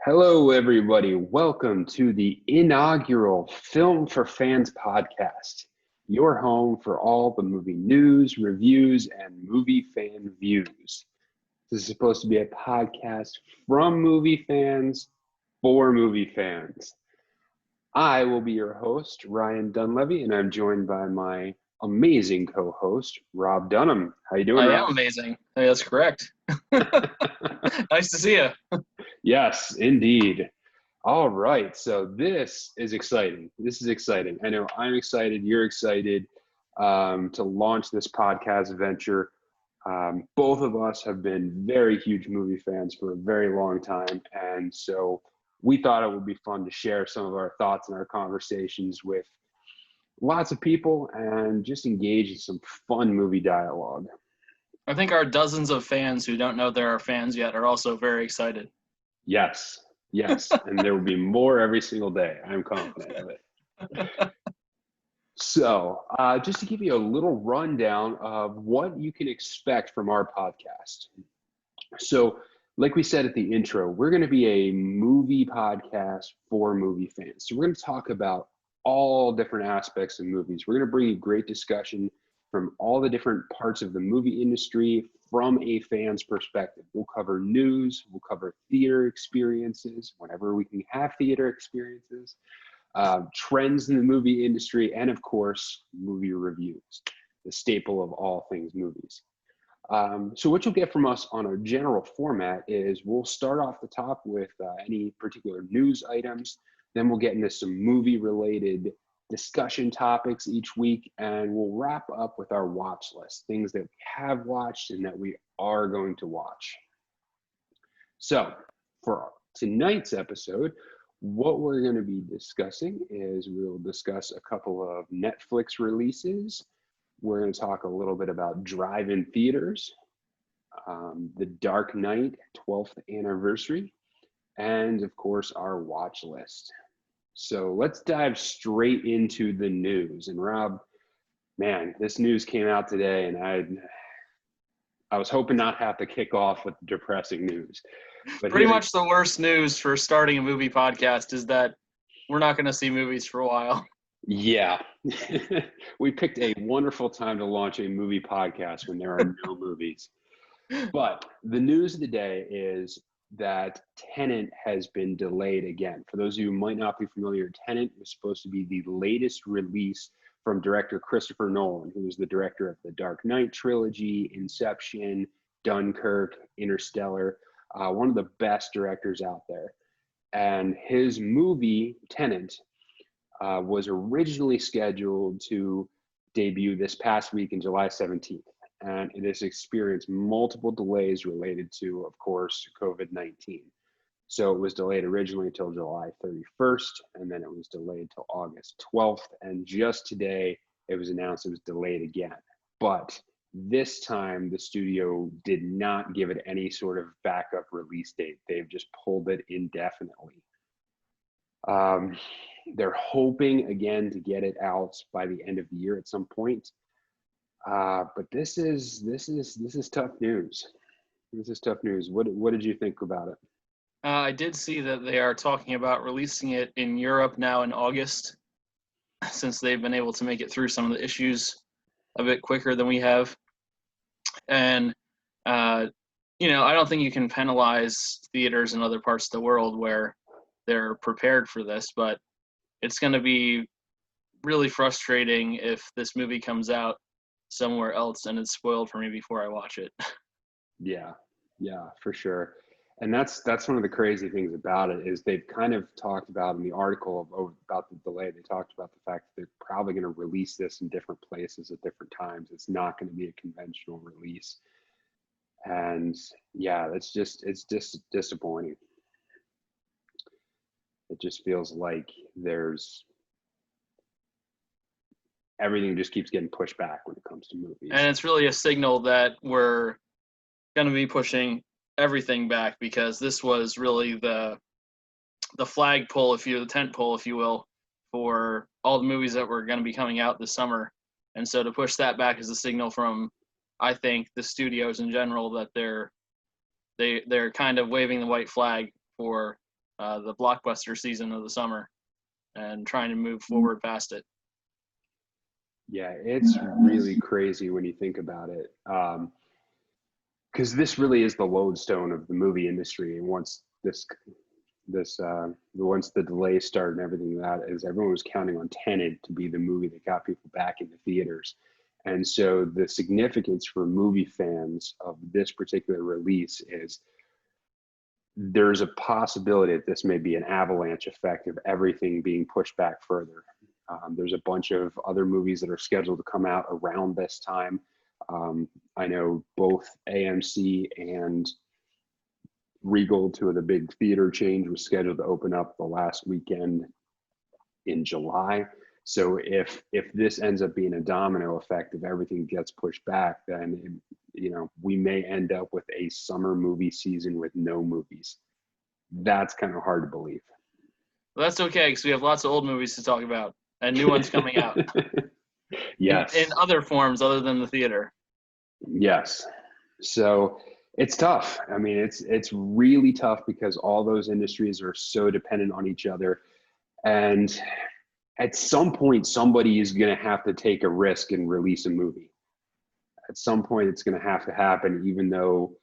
Hello, everybody. Welcome to the inaugural Film for Fans podcast, your home for all the movie news, reviews, and movie fan views. This is supposed to be a podcast from movie fans for movie fans. I will be your host, Ryan Dunleavy, and I'm joined by my amazing co-host, Rob Dunham. How you doing, I Rob? am amazing. Hey, that's correct. Nice to see you. Yes, indeed. All right, so this is exciting. This is exciting. I know I'm excited. You're excited to launch this podcast venture. Both of us have been very huge movie fans for a very long time, and so we thought it would be fun to share some of our thoughts and our conversations with lots of people and just engage in some fun movie dialogue. I think our dozens of fans who don't know there are fans yet are also very excited. Yes, yes, and there will be more every single day. I'm confident of it. So, just to give you a little rundown of what you can expect from our podcast. So, like we said at the intro, we're going to be a movie podcast for movie fans. So, we're going to talk about all different aspects of movies. We're going to bring you great discussion from all the different parts of the movie industry from a fan's perspective. We'll cover news, we'll cover theater experiences, whenever we can have theater experiences, trends in the movie industry, and of course, movie reviews, the staple of all things movies. So what you'll get from us on our general format is we'll start off the top with any particular news items, then we'll get into some movie-related discussion topics each week, and we'll wrap up with our watch list, things that we have watched and that we are going to watch. So for tonight's episode, what we're going to be discussing is we'll discuss a couple of Netflix releases. We're going to talk a little bit about drive-in theaters, The Dark Knight 12th anniversary, and of course our watch list. So let's dive straight into the news. And Rob, man, this news came out today, and I was hoping not have to kick off with depressing news. But Pretty much the worst news for starting a movie podcast is that we're not going to see movies for a while. Yeah. We picked a wonderful time to launch a movie podcast when there are no movies. But the news of the day is that Tenet has been delayed again. For those of you who might not be familiar, Tenet was supposed to be the latest release from director Christopher Nolan, who was the director of the Dark Knight trilogy, Inception, Dunkirk, Interstellar, one of the best directors out there. And his movie, Tenet, was originally scheduled to debut this past week on July 17th. And it has experienced multiple delays related to, of course, COVID-19. So it was delayed originally until July 31st, and then it was delayed till August 12th. And just today, it was announced it was delayed again. But this time, the studio did not give it any sort of backup release date. They've just pulled it indefinitely. They're hoping, again, to get it out by the end of the year at some point. But this is tough news. This is tough news. What did you think about it? I did see that they are talking about releasing it in Europe now in August, since they've been able to make it through some of the issues a bit quicker than we have. And, I don't think you can penalize theaters in other parts of the world where they're prepared for this, but it's going to be really frustrating if this movie comes out somewhere else and it's spoiled for me before I watch it. Yeah, for sure. And that's one of the crazy things about it is they've kind of talked about in the article about the delay. They talked about the fact that they're probably going to release this in different places at different times. It's not going to be a conventional release. And yeah, it's just disappointing. It just feels like everything just keeps getting pushed back when it comes to movies. And it's really a signal that we're going to be pushing everything back, because this was really the flagpole, the tent pole, if you will, for all the movies that were going to be coming out this summer. And so to push that back is a signal from, I think, the studios in general that they're kind of waving the white flag for the blockbuster season of the summer and trying to move forward past it. Yeah, it's really crazy when you think about it. Because this really is the lodestone of the movie industry. And once once the delay started and everything, that is, everyone was counting on Tenet to be the movie that got people back into theaters. And so the significance for movie fans of this particular release is there's a possibility that this may be an avalanche effect of everything being pushed back further. There's a bunch of other movies that are scheduled to come out around this time. I know both AMC and Regal, two of the big theater chains, was scheduled to open up the last weekend in July. So if this ends up being a domino effect, if everything gets pushed back, then we may end up with a summer movie season with no movies. That's kind of hard to believe. Well, that's okay, because we have lots of old movies to talk about and new ones coming out. Yes. In other forms other than the theater. Yes. So it's tough. I mean, it's really tough because all those industries are so dependent on each other. And at some point, somebody is going to have to take a risk and release a movie. At some point, it's going to have to happen, even though,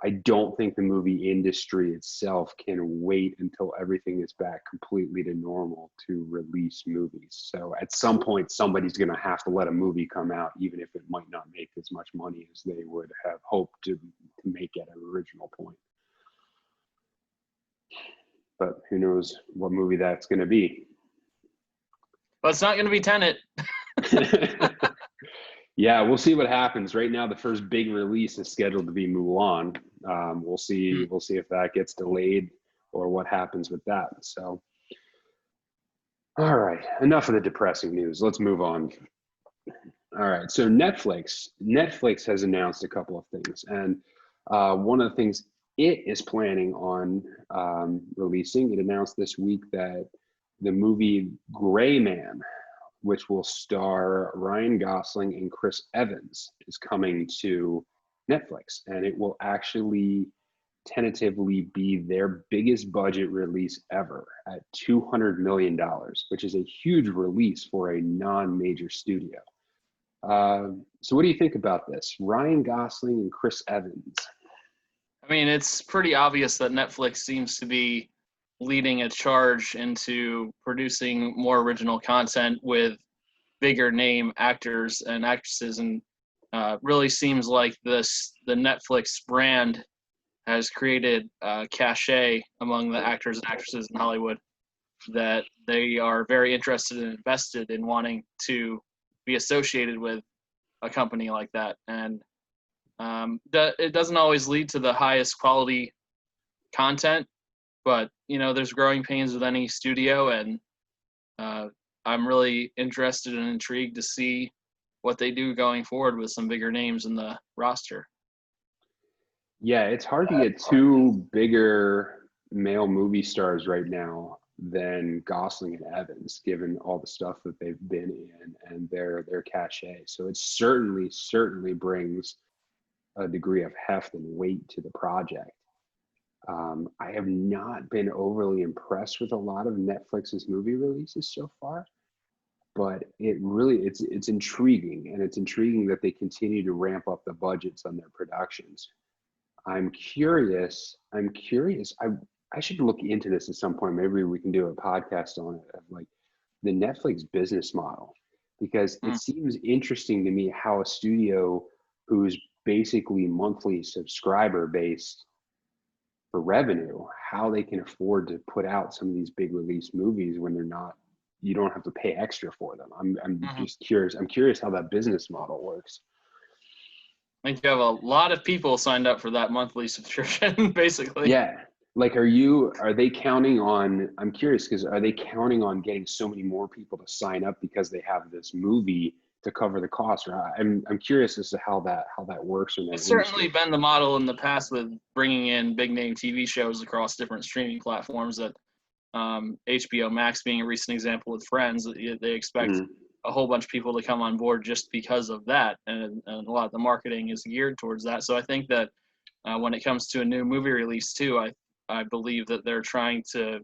I don't think the movie industry itself can wait until everything is back completely to normal to release movies. So at some point, somebody's going to have to let a movie come out, even if it might not make as much money as they would have hoped to make at an original point. But who knows what movie that's going to be. But it's not going to be Tenet. Yeah, we'll see what happens. Right now, the first big release is scheduled to be Mulan. We'll see. We'll see if that gets delayed or what happens with that. So, all right, enough of the depressing news. Let's move on. All right, so Netflix has announced a couple of things, and one of the things it is planning on releasing, it announced this week that the movie Gray Man, which will star Ryan Gosling and Chris Evans, is coming to Netflix. And it will actually tentatively be their biggest budget release ever at $200 million, which is a huge release for a non-major studio. So what do you think about this? Ryan Gosling and Chris Evans. I mean, it's pretty obvious that Netflix seems to be leading a charge into producing more original content with bigger name actors and actresses, and really seems like the Netflix brand has created a cachet among the actors and actresses in Hollywood that they are very interested and invested in wanting to be associated with a company like that. And it doesn't always lead to the highest quality content, but there's growing pains with any studio, and I'm really interested and intrigued to see what they do going forward with some bigger names in the roster. Yeah, it's hard to get two bigger male movie stars right now than Gosling and Evans, given all the stuff that they've been in and their cachet. So it certainly brings a degree of heft and weight to the project. I have not been overly impressed with a lot of Netflix's movie releases so far, but it's intriguing, and it's intriguing that they continue to ramp up the budgets on their productions. I'm curious. I should look into this at some point. Maybe we can do a podcast on it, of like the Netflix business model, because it seems interesting to me how a studio who's basically monthly subscriber based for revenue, how they can afford to put out some of these big release movies when you don't have to pay extra for them. I'm just curious. I'm curious how that business model works. I think you have a lot of people signed up for that monthly subscription, basically. Yeah. Like, are they counting on, I'm curious, because are they counting on getting so many more people to sign up because they have this movie to cover the cost? Or I'm curious as to how that works. It's certainly been the model in the past with bringing in big name TV shows across different streaming platforms, that HBO Max being a recent example with Friends, they expect a whole bunch of people to come on board just because of that. And a lot of the marketing is geared towards that. So I think that when it comes to a new movie release too, I believe that they're trying to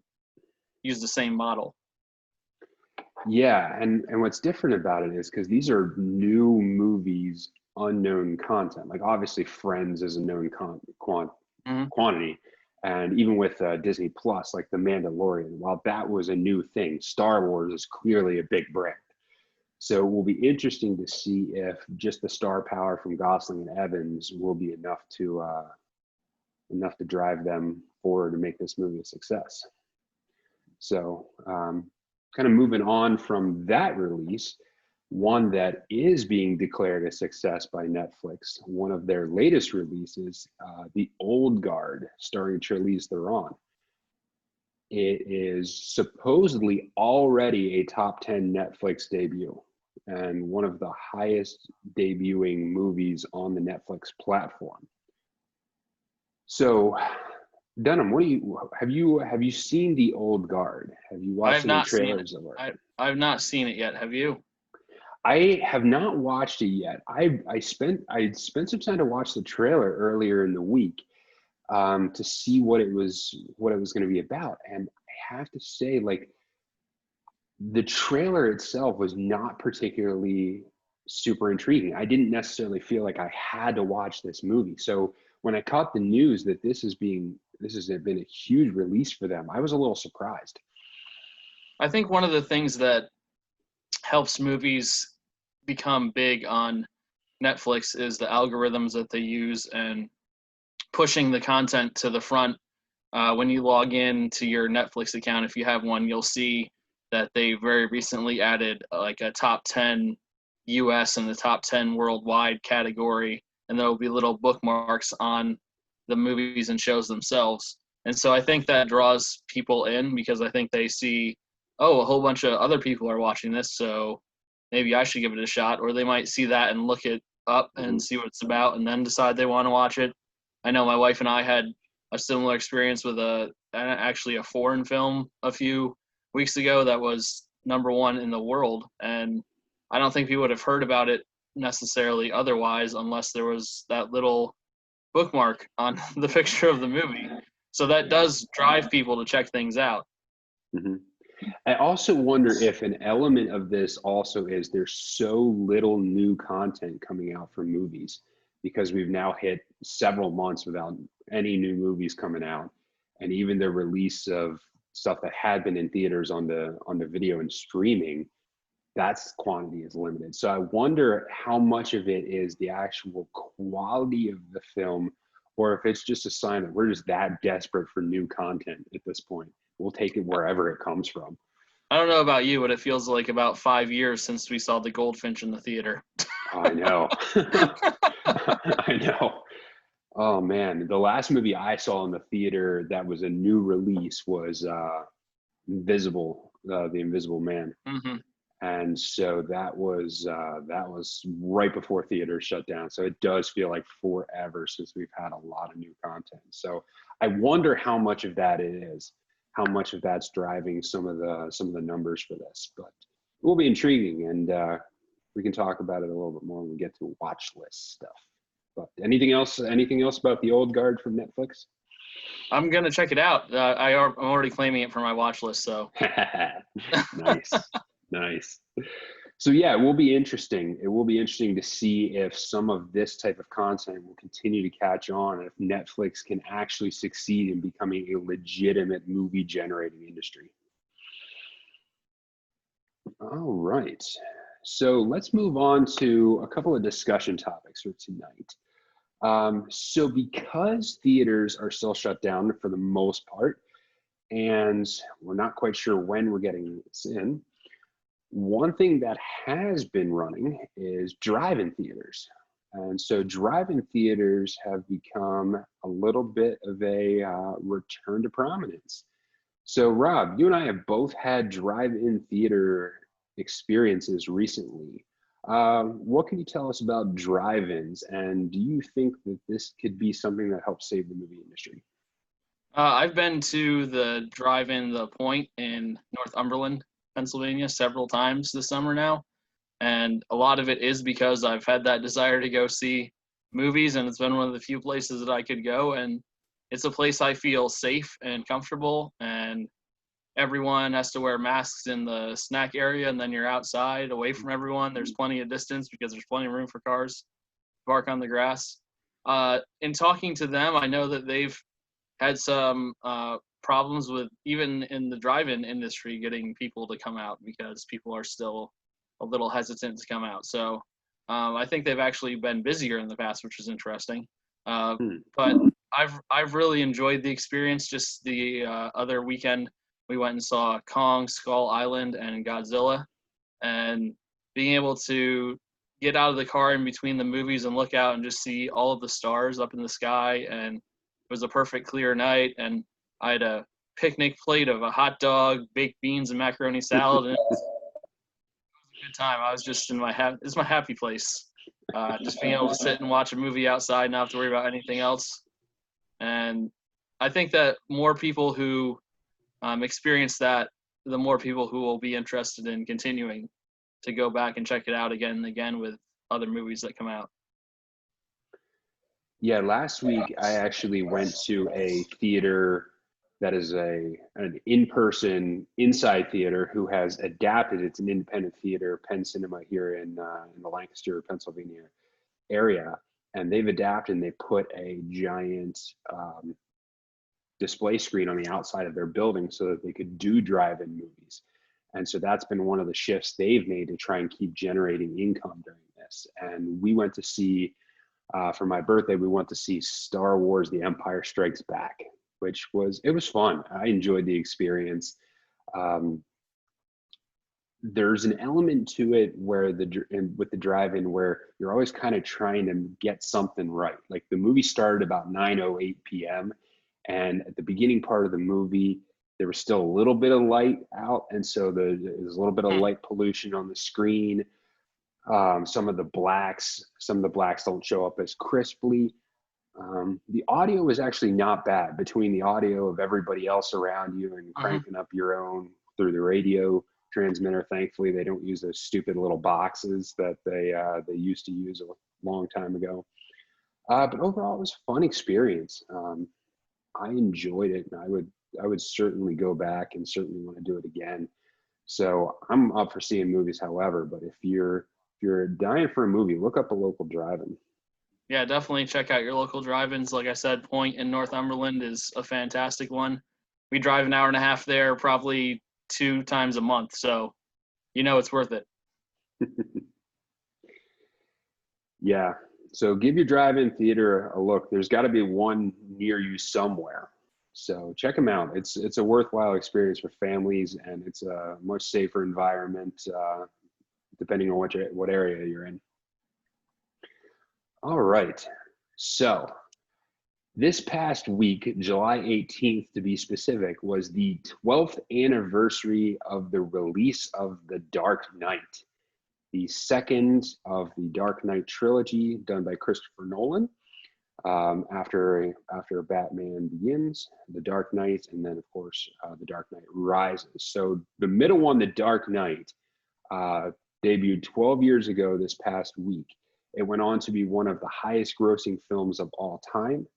use the same model. Yeah, and what's different about it is because these are new movies, unknown content. Like obviously, Friends is a known Hmm. quantity, and even with Disney Plus, like The Mandalorian, while that was a new thing, Star Wars is clearly a big brand. So it will be interesting to see if just the star power from Gosling and Evans will be enough to drive them forward to make this movie a success. So, kind of moving on from that release, one that is being declared a success by Netflix, one of their latest releases, The Old Guard, starring Charlize Theron. It is supposedly already a top 10 Netflix debut and one of the highest debuting movies on the Netflix platform. So, Dunham, what do you seen The Old Guard? Have you I watched have any not seen it. trailers of it? I've not seen it yet. Have you? I have not watched it yet. I spent some time to watch the trailer earlier in the week to see what it was going to be about, and I have to say, like, the trailer itself was not particularly super intriguing. I didn't necessarily feel like I had to watch this movie. So when I caught the news that this has been a huge release for them, I was a little surprised. I think one of the things that helps movies become big on Netflix is the algorithms that they use and pushing the content to the front. When you log in to your Netflix account, if you have one, you'll see that they very recently added like a top 10 US and the top 10 worldwide category, and there will be little bookmarks on the movies and shows themselves. And so I think that draws people in because I think they see, oh, a whole bunch of other people are watching this, so maybe I should give it a shot. Or they might see that and look it up and Mhm. see what it's about and then decide they want to watch it. I know my wife and I had a similar experience with actually a foreign film a few weeks ago that was #1 in the world, and I don't think people would have heard about it necessarily otherwise unless there was that little bookmark on the picture of the movie. So that Yeah. does drive people to check things out. hmm I also wonder if an element of this also is there's so little new content coming out for movies because we've now hit several months without any new movies coming out, and even the release of stuff that had been in theaters on the video and streaming, that's quantity is limited. So I wonder how much of it is the actual quality of the film, or if it's just a sign that we're just that desperate for new content at this point. We'll take it wherever it comes from. I don't know about you, but it feels like about 5 years since we saw the Goldfinch in the theater. I know. I know. Oh man, the last movie I saw in the theater that was a new release was The Invisible Man. Hmm. And so that was right before theaters shut down. So it does feel like forever since we've had a lot of new content. So I wonder how much of that it is, how much of that's driving some of the numbers for this. But it will be intriguing, and we can talk about it a little bit more when we get to watch list stuff. But anything else? Anything else about The Old Guard from Netflix? I'm gonna check it out. I'm already claiming it for my watch list. So Nice, nice. So yeah, it will be interesting. It will be interesting to see if some of this type of content will continue to catch on, if Netflix can actually succeed in becoming a legitimate movie generating industry. All right. So let's move on to a couple of discussion topics for tonight. So because theaters are still shut down for the most part, and we're not quite sure when we're getting this in, one thing that has been running is drive-in theaters. And so drive-in theaters have become a little bit of a return to prominence. So Rob, you and I have both had drive-in theater experiences recently. What can you tell us about drive-ins, and do you think that this could be something that helps save the movie industry? I've been to the drive-in The Point in Northumberland, Pennsylvania, several times this summer now, and a lot of it is because I've had that desire to go see movies, and it's been one of the few places that I could go. And it's a place I feel safe and comfortable, and everyone has to wear masks in the snack area, and then you're outside away from everyone. There's plenty of distance because there's plenty of room for cars to park on the grass. In talking to them, I know that they've had some problems with, even in the drive-in industry, getting people to come out because people are still a little hesitant to come out. So I think they've actually been busier in the past, which is interesting. But I've really enjoyed the experience. Just the other weekend, we went and saw Kong, Skull Island, and Godzilla, and being able to get out of the car in between the movies and look out and just see all of the stars up in the sky. And it was a perfect clear night, and I had a picnic plate of a hot dog, baked beans, and macaroni salad, and it was a good time. I was just in it's my happy place. Just being able to sit and watch a movie outside, not have to worry about anything else. And I think that more people who experience that, the more people who will be interested in continuing to go back and check it out again and again with other movies that come out. Yeah, last week I actually went to a theater that is an in-person inside theater who has adapted. It's an independent theater, Penn Cinema here in the Lancaster, Pennsylvania area, and they've adapted and they put a giant display screen on the outside of their building so that they could do drive-in movies. And so that's been one of the shifts they've made to try and keep generating income during this. And we went to see, for my birthday, we went to see Star Wars: The Empire Strikes Back, which was fun. I enjoyed the experience. There's an element to it where with the drive-in where you're always kind of trying to get something right. Like the movie started about 9:08 p.m. and at the beginning part of the movie, there was still a little bit of light out, and so there's a little bit of light pollution on the screen. Some of the blacks don't show up as crisply. The audio is actually not bad between the audio of everybody else around you and cranking up your own through the radio transmitter. Thankfully, they don't use those stupid little boxes that they used to use a long time ago. But overall, it was a fun experience. I enjoyed it, and I would certainly go back and certainly want to do it again. So I'm up for seeing movies, however, but if you're dying for a movie, look up a local drive-in. Yeah, definitely check out your local drive-ins. Like I said, Point in Northumberland is a fantastic one. We drive an hour and a half there probably 2 times a month, so it's worth it. Yeah. So give your drive-in theater a look. There's got to be one near you somewhere. So check them out. It's a worthwhile experience for families, and it's a much safer environment, depending on what area you're in. All right. So this past week, July 18th to be specific, was the 12th anniversary of the release of The Dark Knight, the second of the Dark Knight trilogy done by Christopher Nolan. After Batman Begins, The Dark Knight, and then of course The Dark Knight Rises. So the middle one, The Dark Knight, debuted 12 years ago this past week. It went on to be one of the highest grossing films of all time.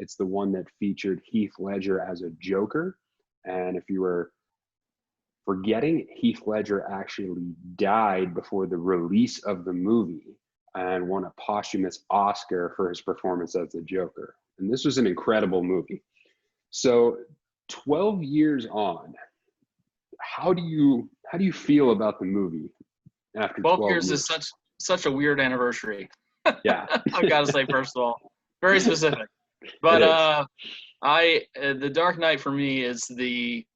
It's the one that featured Heath Ledger as a Joker. And if you were forgetting, Heath Ledger actually died before the release of the movie and won a posthumous Oscar for his performance as the Joker. And this was an incredible movie. So 12 years on, how do you feel about the movie after 12 years? Is such a weird anniversary. Yeah. I've got to say, first of all, very specific. But The Dark Knight for me is the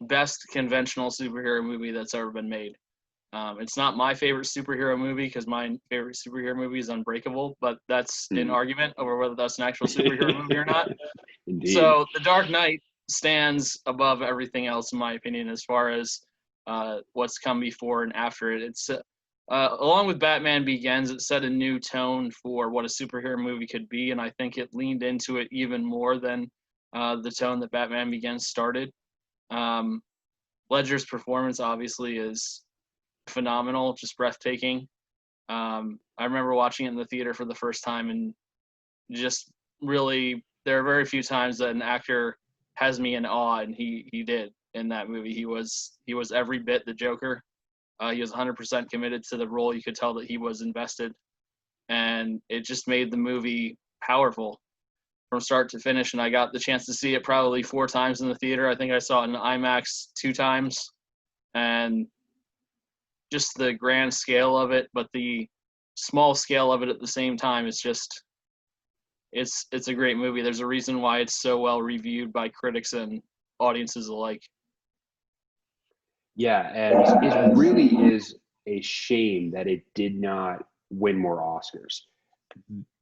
best conventional superhero movie that's ever been made. It's not my favorite superhero movie because my favorite superhero movie is Unbreakable, but that's an argument over whether that's an actual superhero movie or not. Indeed. So The Dark Knight stands above everything else, in my opinion, as far as what's come before and after it. It's along with Batman Begins, it set a new tone for what a superhero movie could be, and I think it leaned into it even more than the tone that Batman Begins started. Ledger's performance obviously is phenomenal, just breathtaking. I remember watching it in the theater for the first time and just really there are very few times that an actor has me in awe, and he did in that movie. He was every bit the Joker. He was 100% committed to the role. You could tell that he was invested, and it just made the movie powerful from start to finish. And I got the chance to see it probably 4 times in the theater. I think I saw it in IMAX 2 times, and just the grand scale of it, but the small scale of it at the same time is just it's a great movie. There's a reason why it's so well reviewed by critics and audiences alike. Yeah, and it really is a shame that it did not win more Oscars.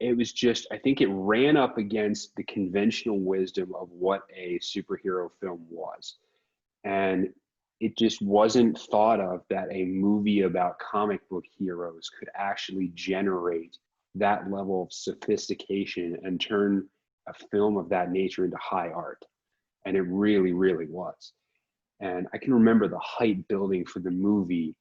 It was just, I think it ran up against the conventional wisdom of what a superhero film was. And it just wasn't thought of that a movie about comic book heroes could actually generate that level of sophistication and turn a film of that nature into high art. And it really, really was. And I can remember the hype building for the movie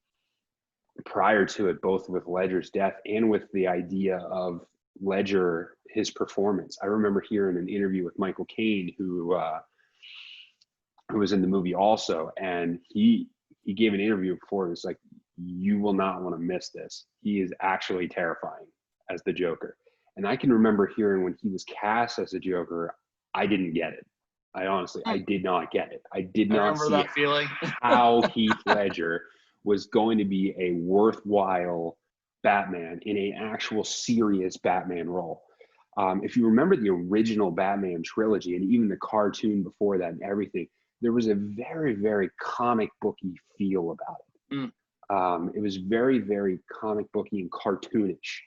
prior to it, both with Ledger's death and with the idea of Ledger, his performance. I remember hearing an interview with Michael Caine, who was in the movie also, and he gave an interview before. It was like, you will not want to miss this. He is actually terrifying as the Joker. And I can remember hearing when he was cast as the Joker, I didn't get it. I honestly, I did not get it. I did not see that feeling. how Heath Ledger was going to be a worthwhile Batman in an actual serious Batman role. If you remember the original Batman trilogy and even the cartoon before that and everything, there was a very, very comic booky feel about it. It was very, very comic booky and cartoonish.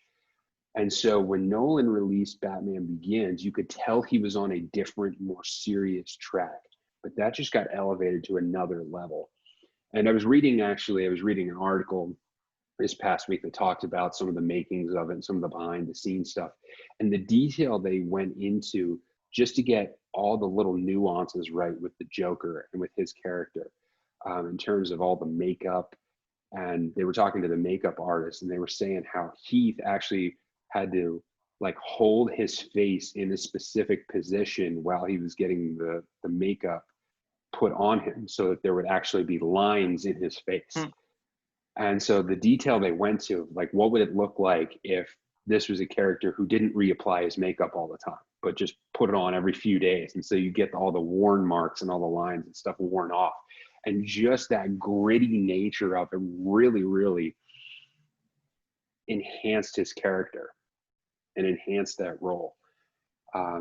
And so when Nolan released Batman Begins, you could tell he was on a different, more serious track. But that just got elevated to another level. And I was reading an article this past week that talked about some of the makings of it and some of the behind the scenes stuff and the detail they went into just to get all the little nuances right with the Joker and with his character, in terms of all the makeup. And they were talking to the makeup artist, and they were saying how Heath actually had to like hold his face in a specific position while he was getting the makeup put on him so that there would actually be lines in his face. And so the detail they went to, like, what would it look like if this was a character who didn't reapply his makeup all the time, but just put it on every few days? And so you get all the worn marks and all the lines and stuff worn off. And just that gritty nature of it really, really enhanced his character and enhanced that role.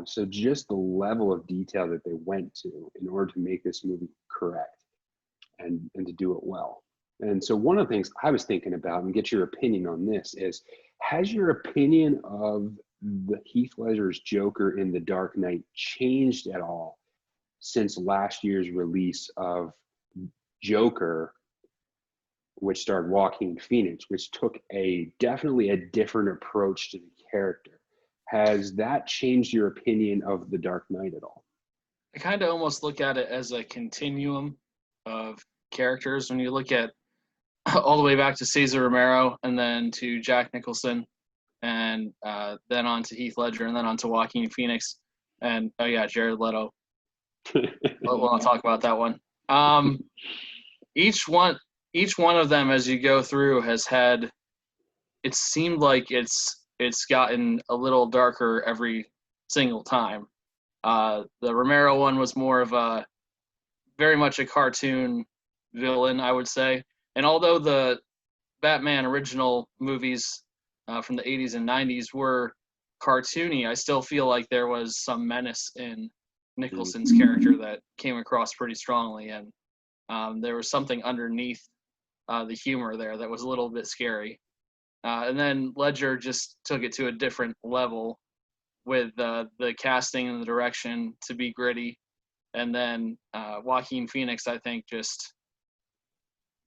So just the level of detail that they went to in order to make this movie correct and to do it well. And so one of the things I was thinking about, and get your opinion on this, is has your opinion of the Heath Ledger's Joker in The Dark Knight changed at all since last year's release of Joker, which starred Joaquin Phoenix, which took definitely a different approach to the character? Has that changed your opinion of The Dark Knight at all? I kind of almost look at it as a continuum of characters. When you look at all the way back to Cesar Romero, and then to Jack Nicholson, and then on to Heath Ledger, and then on to Joaquin Phoenix, and Jared Leto. We'll not talk about that one. Each one of them, as you go through, has had. It seemed like it's gotten a little darker every single time. The Romero one was more of very much a cartoon villain, I would say. And although the Batman original movies from the 80s and 90s were cartoony, I still feel like there was some menace in Nicholson's character that came across pretty strongly. And there was something underneath the humor there that was a little bit scary. And then Ledger just took it to a different level with the casting and the direction to be gritty. And then Joaquin Phoenix, I think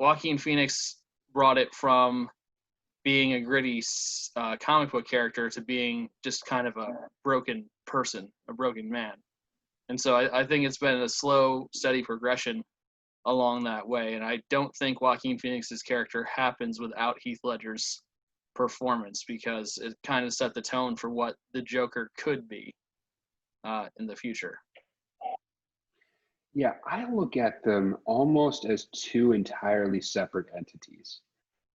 Joaquin Phoenix brought it from being a gritty comic book character to being just kind of a broken person, a broken man. And so I think it's been a slow, steady progression along that way. And I don't think Joaquin Phoenix's character happens without Heath Ledger's performance, because it kind of set the tone for what the Joker could be. in the future. Yeah, I look at them almost as two entirely separate entities.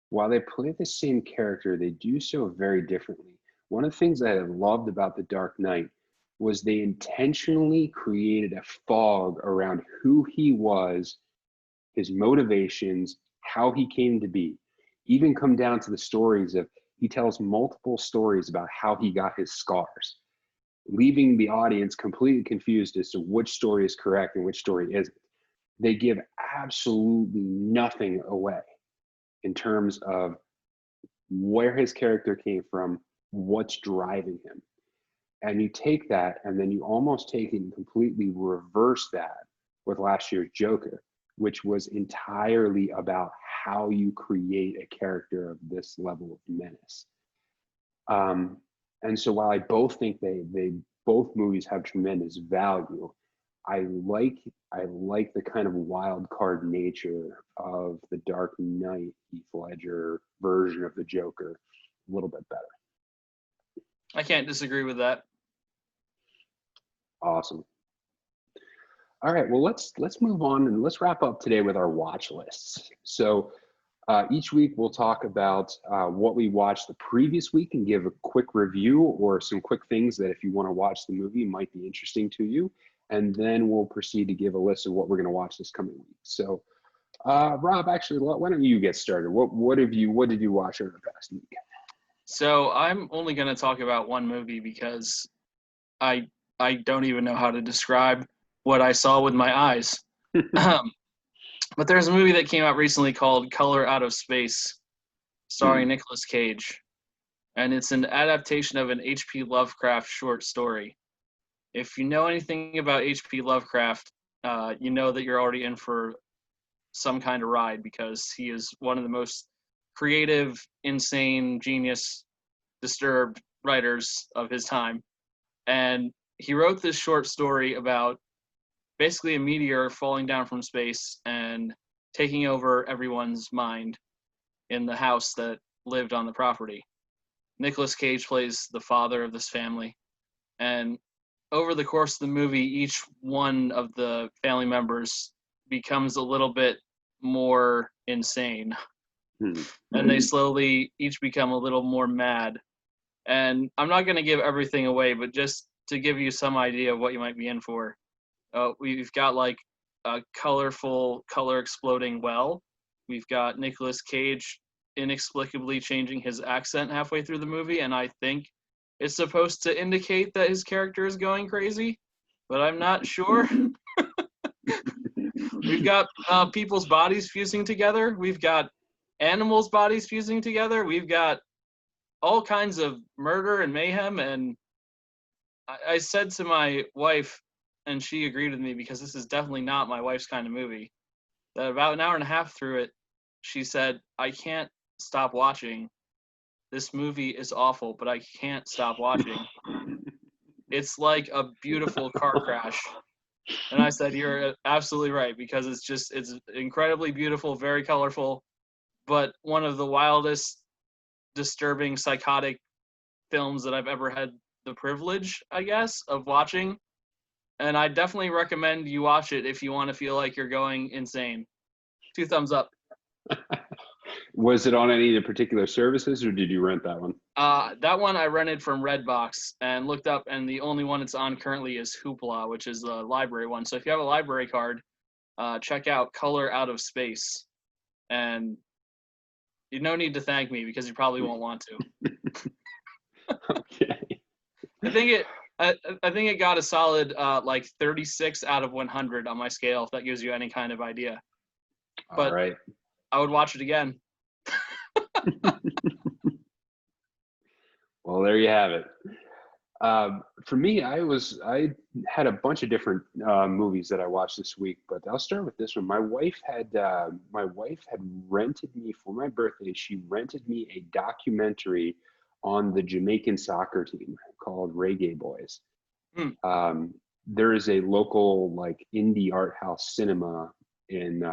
While they play the same character, they do so very differently. One of the things that I loved about The Dark Knight was they intentionally created a fog around who he was, his motivations, how he came to be. Even come down to the stories of he tells multiple stories about how he got his scars, leaving the audience completely confused as to which story is correct and which story isn't. They give absolutely nothing away in terms of where his character came from, what's driving him. And you take that and then you almost take it and completely reverse that with last year's Joker, which was entirely about how you create a character of this level of menace. And so while I both think they both movies have tremendous value, I like the kind of wild card nature of the Dark Knight Heath Ledger version of the Joker a little bit better. I can't disagree with that. Awesome. All right, well let's move on and let's wrap up today with our watch lists. So each week we'll talk about what we watched the previous week and give a quick review or some quick things that if you want to watch the movie might be interesting to you. And then we'll proceed to give a list of what we're going to watch this coming week. So Rob, actually, why don't you get started? What did you watch over the past week? So I'm only going to talk about one movie because I don't even know how to describe what I saw with my eyes. But there's a movie that came out recently called Color Out of Space, starring Nicolas Cage. And it's an adaptation of an H.P. Lovecraft short story. If you know anything about H.P. Lovecraft, you know that you're already in for some kind of ride because he is one of the most creative, insane, genius, disturbed writers of his time. And he wrote this short story about basically a meteor falling down from space and taking over everyone's mind in the house that lived on the property. Nicolas Cage plays the father of this family. And over the course of the movie, each one of the family members becomes a little bit more insane. And they slowly each become a little more mad. And I'm not going to give everything away, but just to give you some idea of what you might be in for. We've got like a colorful, color exploding well. We've got Nicolas Cage inexplicably changing his accent halfway through the movie, and I think it's supposed to indicate that his character is going crazy, but I'm not sure. We've got people's bodies fusing together. We've got animals' bodies fusing together. We've got all kinds of murder and mayhem, and I said to my wife, and she agreed with me because this is definitely not my wife's kind of movie, that about an hour and a half through it, she said, I can't stop watching. This movie is awful, but I can't stop watching. It's like a beautiful car crash. And I said, you're absolutely right, because it's incredibly beautiful, very colorful, but one of the wildest, disturbing, psychotic films that I've ever had the privilege, I guess, of watching. And I definitely recommend you watch it if you want to feel like you're going insane. 2 thumbs up. Was it on any of the particular services, or did you rent that one? That one I rented from Redbox and looked up, and the only one it's on currently is Hoopla, which is the library one. So if you have a library card, check out Color Out of Space. And you no need to thank me because you probably won't want to. Okay. I think it got a solid like 36 out of 100 on my scale, if that gives you any kind of idea. But all right. I would watch it again. Well, there you have it. For me, I had a bunch of different movies that I watched this week, but I'll start with this one. My wife had rented me for my birthday. She rented me a documentary on the Jamaican soccer team called Reggae Boys. There is a local like indie art house cinema in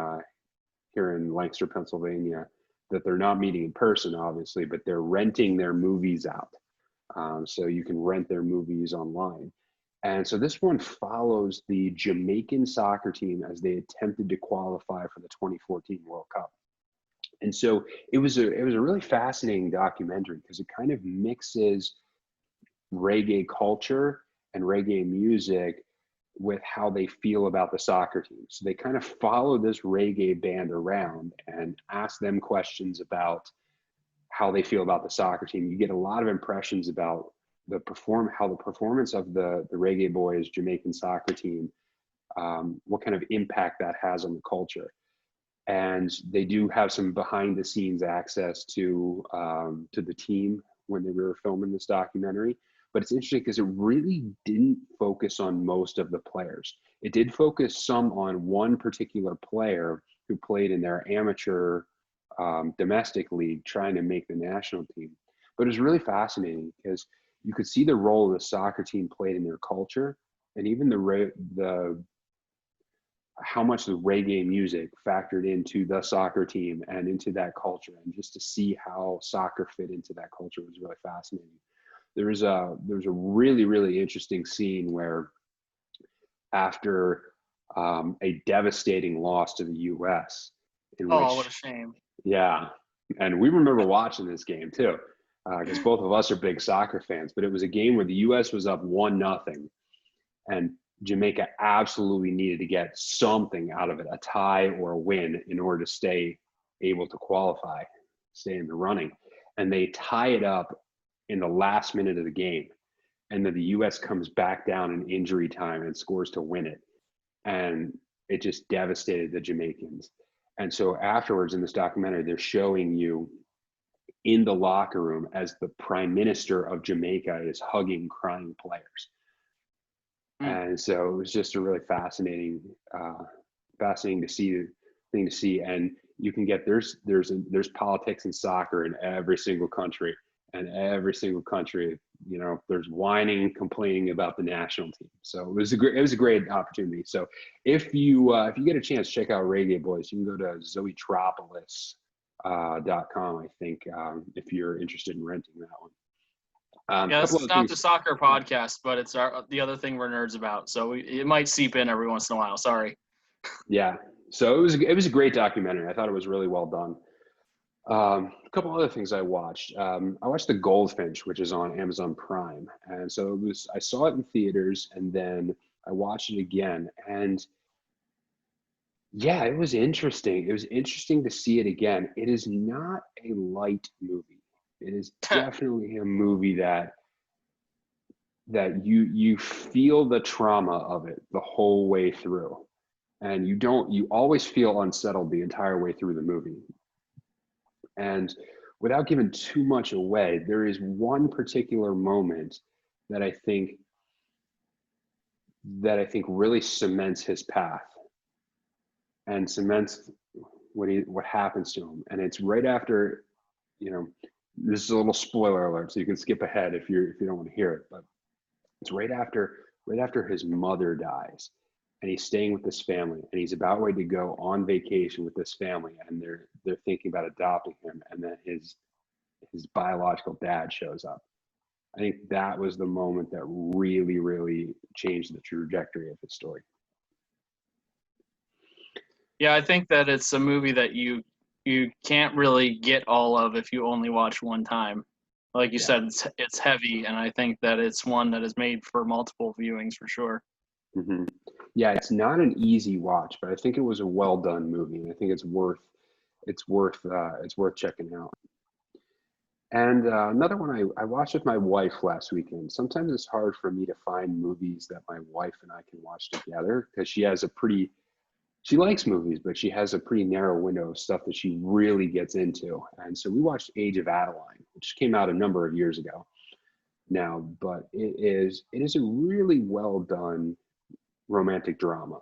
here in Lancaster, Pennsylvania, that they're not meeting in person, obviously, but they're renting their movies out. So you can rent their movies online. And so this one follows the Jamaican soccer team as they attempted to qualify for the 2014 World Cup. And so it was a really fascinating documentary because it kind of mixes reggae culture and reggae music with how they feel about the soccer team. So they kind of follow this reggae band around and ask them questions about how they feel about the soccer team. You get a lot of impressions about how the performance of the Reggae Boys Jamaican soccer team, what kind of impact that has on the culture. And they do have some behind the scenes access to the team when they were filming this documentary. But it's interesting because it really didn't focus on most of the players. It did focus some on one particular player who played in their amateur domestic league trying to make the national team. But it was really fascinating because you could see the role the soccer team played in their culture, and even the how much the reggae music factored into the soccer team and into that culture, and just to see how soccer fit into that culture was really fascinating. There was a really interesting scene where after a devastating loss to the U.S. in Oh, what a which, shame. yeah, and we remember watching this game too because both of us are big soccer fans. But it was a game where the U.S. was up 1-0, and Jamaica absolutely needed to get something out of it, a tie or a win, in order to stay able to qualify, stay in the running. And they tie it up in the last minute of the game. And then the US comes back down in injury time and scores to win it. And it just devastated the Jamaicans. And so afterwards in this documentary, they're showing you in the locker room as the prime minister of Jamaica is hugging crying players. Mm. And so it was just a really fascinating to see thing to see. And you can get there's politics in soccer in every single country, and every single country, there's whining and complaining about the national team. So it was a great opportunity. So if you get a chance, check out Reggae Boys. You can go to zoetropolis.com, I think, if you're interested in renting that one. A Yeah, this couple is other not the things. soccer podcast, but it's the other thing we're nerds about. So it might seep in every once in a while. Sorry. Yeah. So it was a great documentary. I thought it was really well done. A couple other things I watched. I watched The Goldfinch, which is on Amazon Prime, and so I saw it in theaters, and then I watched it again, and yeah, it was interesting. It was interesting to see it again. It is not a light movie. It is definitely a movie that you feel the trauma of it the whole way through, and you always feel unsettled the entire way through the movie. And without giving too much away, there is one particular moment that I think really cements his path and cements what happens to him. And it's right after, this is a little spoiler alert, so you can skip ahead if you don't want to hear it, but it's right after his mother dies, and he's staying with this family, and he's about ready to go on vacation with this family, and they're thinking about adopting him, and then his biological dad shows up. I think that was the moment that really changed the trajectory of his story. Yeah, I think that it's a movie that you can't really get all of if you only watch one time. Like you Yeah. said, it's heavy, and I think that it's one that is made for multiple viewings for sure. hmm Yeah, it's not an easy watch, but I think it was a well done movie, and I think it's worth checking out. And another one I watched with my wife last weekend. Sometimes it's hard for me to find movies that my wife and I can watch together because she likes movies, but she has a pretty narrow window of stuff that she really gets into. And so we watched Age of Adeline, which came out a number of years ago now, but it is a really well done romantic drama.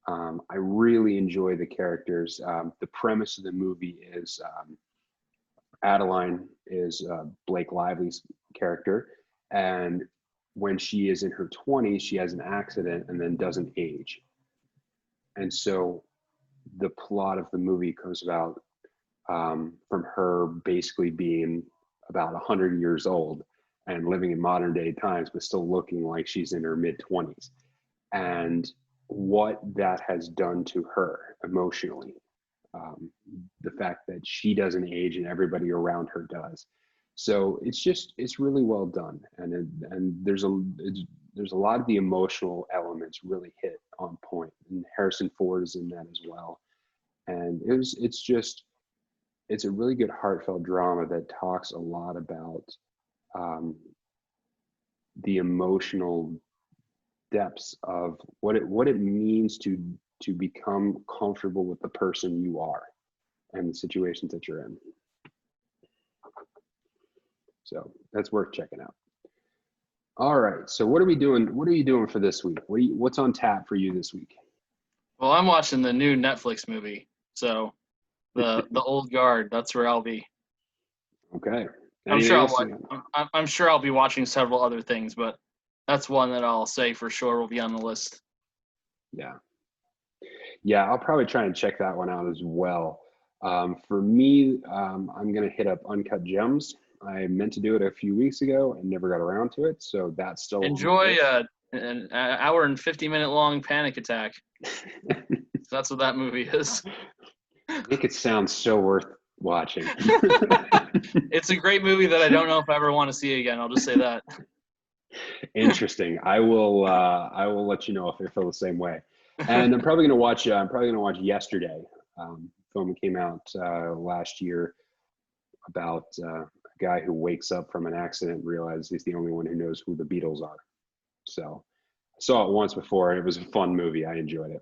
I really enjoy the characters. The premise of the movie is Adeline is Blake Lively's character, and when she is in her 20s, she has an accident and then doesn't age. And so the plot of the movie comes about from her basically being about 100 years old and living in modern day times, but still looking like she's in her mid-20s. And what that has done to her emotionally, the fact that she doesn't age and everybody around her does. So it's really well done, and there's a lot of the emotional elements really hit on point, and Harrison Ford is in that as well. And it's a really good heartfelt drama that talks a lot about um, the emotional depths of what it means to become comfortable with the person you are and the situations that you're in. So that's worth checking out. All right. So what are we doing? What are you doing for this week? What's on tap for you this week? Well, I'm watching the new Netflix movie, so the Old Guard. That's where I'll be. Okay. I'm sure I'll be watching several other things, but that's one that I'll say for sure will be on the list. Yeah, I'll probably try and check that one out as well. For me, I'm going to hit up Uncut Gems. I meant to do it a few weeks ago and never got around to it, so that's still enjoy an hour and 50-minute long panic attack. That's what that movie is. Make it sound so worth watching. It's a great movie that I don't know if I ever want to see again. I'll just say that. Interesting. I will let you know if I feel the same way. And I'm probably gonna watch Yesterday. Film that came out last year about a guy who wakes up from an accident and realizes he's the only one who knows who the Beatles are. So I saw it once before and it was a fun movie. I enjoyed it.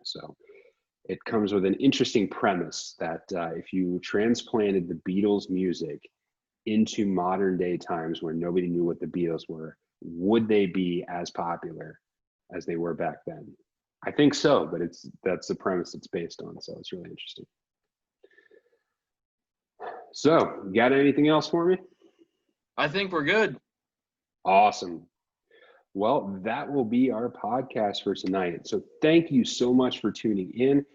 So it comes with an interesting premise that if you transplanted the Beatles music into modern day times when nobody knew what the Beatles were, would they be as popular as they were back then? I think so, but that's the premise it's based on. So it's really interesting. So, you got anything else for me? I think we're good. Awesome. Well, that will be our podcast for tonight. So thank you so much for tuning in.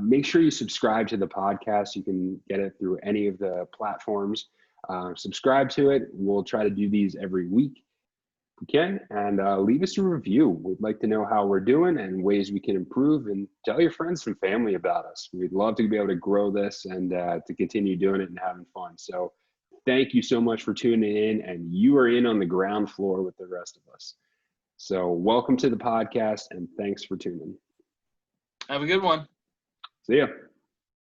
Make sure you subscribe to the podcast. You can get it through any of the platforms. Subscribe to it. We'll try to do these every week. We can, and leave us a review. We'd like to know how we're doing and ways we can improve, and tell your friends and family about us. We'd love to be able to grow this and to continue doing it and having fun. So thank you so much for tuning in, and you are in on the ground floor with the rest of us. So welcome to the podcast, and thanks for tuning. Have a good one. See ya.